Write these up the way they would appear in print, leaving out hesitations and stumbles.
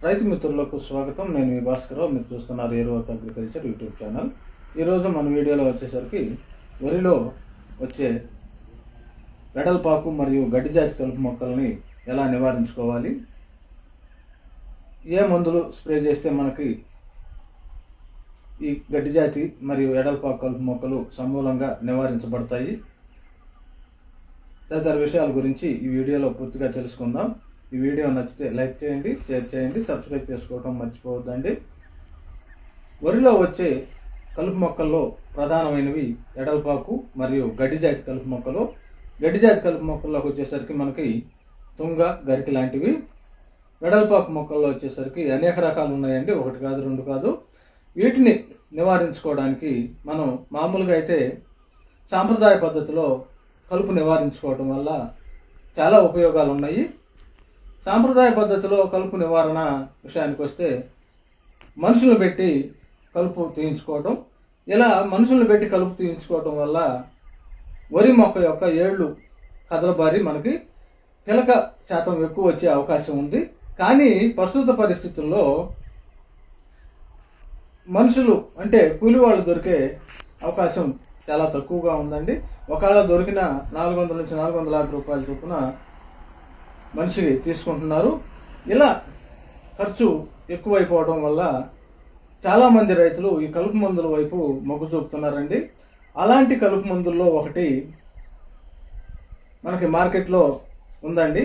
రైతు మిత్రులకు స్వాగతం. నేను మీ భాస్కరరావు. మీరు చూస్తున్నారు ఏరువాక అగ్రికల్చర్ యూట్యూబ్ ఛానల్. ఈరోజు మన వీడియోలో వచ్చేసరికి వరిలో వచ్చే వెడల్పాకు మరియు గడ్డి జాతి కలుపు మొక్కల్ని ఎలా నివారించుకోవాలి, ఏ మందులు స్ప్రే చేస్తే మనకి ఈ గడ్డి జాతి మరియు వెడల్పాకు కలుపు మొక్కలు సమూలంగా నివారించబడతాయి, తదితర విషయాల గురించి ఈ వీడియోలో పూర్తిగా తెలుసుకుందాం. ఈ వీడియో నచ్చితే లైక్ చేయండి, షేర్ చేయండి, సబ్స్క్రైబ్ చేసుకోవడం మర్చిపోవద్దండి. వరిలో వచ్చే కలుపు మొక్కల్లో ప్రధానమైనవి ఎడల్పాకు మరియు గడ్డి జాతి కలుపు మొక్కలు. గడ్డి జాతి కలుపు మొక్కల్లోకి వచ్చేసరికి మనకి తుంగ, గరికి లాంటివి. వెడల్పాకు మొక్కల్లో వచ్చేసరికి అనేక రకాలు ఉన్నాయండి, ఒకటి కాదు రెండు కాదు. వీటిని నివారించుకోవడానికి మనం మామూలుగా అయితే సాంప్రదాయ పద్ధతిలో కలుపు నివారించుకోవడం వల్ల చాలా ఉపయోగాలు ఉన్నాయి. సాంప్రదాయ పద్ధతిలో కలుపు నివారణ విషయానికి వస్తే మనుషులు పెట్టి కలుపు తీయించుకోవటం. ఇలా మనుషులు పెట్టి కలుపు తీయించుకోవటం వల్ల వరి మొక్క యొక్క ఏళ్ళు కదలబారి మనకి పిలక శాతం ఎక్కువ వచ్చే అవకాశం ఉంది. కానీ ప్రస్తుత పరిస్థితుల్లో మనుషులు అంటే కూలి వాళ్ళు దొరికే అవకాశం చాలా తక్కువగా ఉందండి. ఒకవేళ దొరికిన 400 నుంచి 450 రూపాయల చొప్పున మనిషికి తీసుకుంటున్నారు. ఇలా ఖర్చు ఎక్కువైపోవడం వల్ల చాలామంది రైతులు ఈ కలుపు మందుల వైపు మొగ్గు చూపుతున్నారండి. అలాంటి కలుపు మందుల్లో ఒకటి మనకి మార్కెట్లో ఉందండి.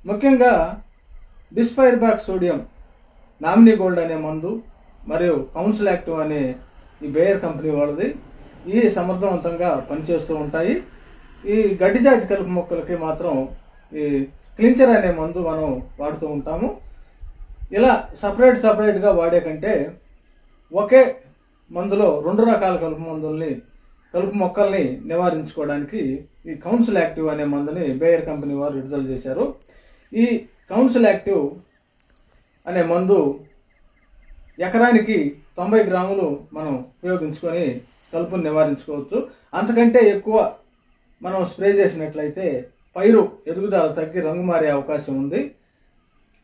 ముఖ్యంగా డిస్పైర్బాక్ సోడియం నామినీ గోల్డ్ అనే మందు మరియు కౌన్సిల్ యాక్టివ్ అనే ఈ బేయర్ కంపెనీ వాళ్ళది ఈ సమర్థవంతంగా పనిచేస్తూ ఉంటాయి. ఈ గడ్డి జాతి కలుపు మొక్కలకి మాత్రం ఈ క్లించర్ అనే మందు మనం వాడుతూ ఉంటాము. ఇలా సపరేట్గా వాడే కంటే ఒకే మందులో 2 రకాల కలుపు మొక్కల్ని నివారించుకోవడానికి ఈ కౌన్సిల్ యాక్టివ్ అనే మందుని బేయర్ కంపెనీ వారు విడుదల చేశారు. ఈ కౌన్సిల్ యాక్టివ్ అనే మందు ఎకరానికి 90 గ్రాములు మనం ఉపయోగించుకొని కలుపుని నివారించుకోవచ్చు. అంతకంటే ఎక్కువ మనం స్ప్రే చేసినట్లయితే పైరు ఎదుగుదల తగ్గి రంగు మారే అవకాశం ఉంది.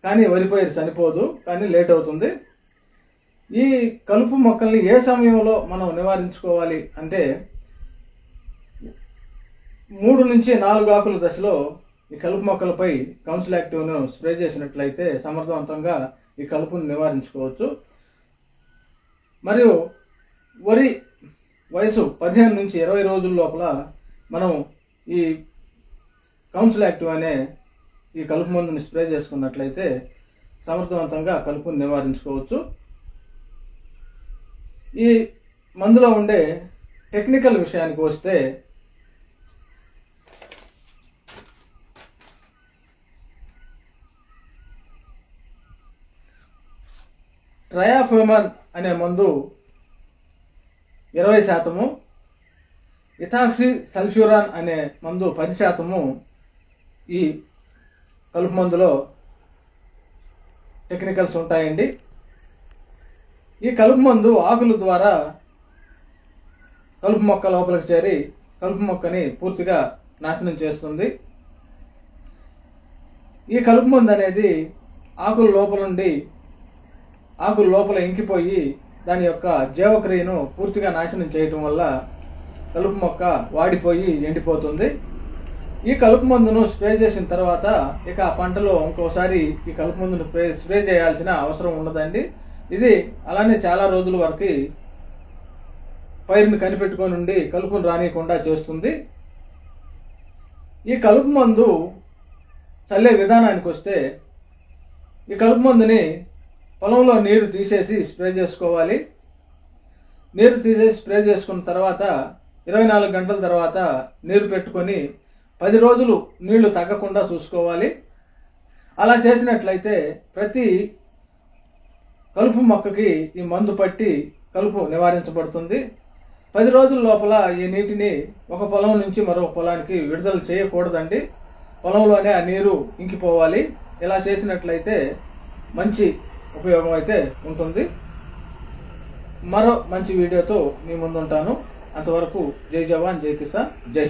కానీ వరి పైరు చనిపోదు, కానీ లేట్ అవుతుంది. ఈ కలుపు మొక్కల్ని ఏ సమయంలో మనం నివారించుకోవాలి అంటే 3 నుంచి 4 ఆకుల దశలో ఈ కలుపు మొక్కలపై కౌన్సిల్ యాక్టివ్ను స్ప్రే చేసినట్లయితే సమర్థవంతంగా ఈ కలుపుని నివారించుకోవచ్చు. మరియు వరి వయసు 15 నుంచి 20 రోజుల లోపల మనం ఈ కౌన్సిల్ యాక్టివ్ అనే ఈ కలుపు మందుని స్ప్రే చేసుకున్నట్లయితే సమర్థవంతంగా కలుపుని నివారించుకోవచ్చు. ఈ మందులో ఉండే టెక్నికల్ విషయానికి వస్తే ట్రయాఫోమన్ అనే మందు 20%, ఇథాక్సి సల్ఫ్యూరాన్ అనే మందు 10% ఈ కలుపు మందులో టెక్నికల్స్ ఉంటాయండి. ఈ కలుపు మందు ఆకుల ద్వారా కలుపు మొక్క లోపలికి చేరి కలుపు మొక్కని పూర్తిగా నాశనం చేస్తుంది. ఈ కలుపు మందు అనేది ఆకుల లోపల ఇంకిపోయి దాని యొక్క జీవక్రియను పూర్తిగా నాశనం చేయటం వల్ల కలుపు మొక్క వాడిపోయి ఎండిపోతుంది. ఈ కలుపు మందును స్ప్రే చేసిన తర్వాత ఇక ఆ పంటలో ఇంకోసారి ఈ కలుపు మందును స్ప్రే చేయాల్సిన అవసరం ఉండదండి. ఇది అలానే చాలా రోజుల వరకు పైరుని కనిపెట్టుకొని ఉండి కలుపును రానియకుండా చేస్తుంది. ఈ కలుపు మందు చల్లే విధానానికి వస్తే ఈ కలుపు మందుని పొలంలో నీరు తీసేసి స్ప్రే చేసుకోవాలి. నీరు తీసేసి స్ప్రే చేసుకున్న తర్వాత 24 గంటల తర్వాత నీరు పెట్టుకొని 10 రోజులు నీళ్లు తగ్గకుండా చూసుకోవాలి. అలా చేసినట్లయితే ప్రతి కలుపు మొక్కకి ఈ మందు పట్టి కలుపు నివారించబడుతుంది. 10 రోజుల లోపల ఈ నీటిని ఒక పొలం నుంచి మరొక పొలానికి విడుదల చేయకూడదండి. పొలంలోనే ఆ నీరు ఇంకిపోవాలి. ఇలా చేసినట్లయితే మంచి ఉపయోగం అయితే ఉంటుంది. మరో మంచి వీడియోతో మీ ముందుంటాను. అంతవరకు జై జవాన్, జై కిసాన్, జై హింద్.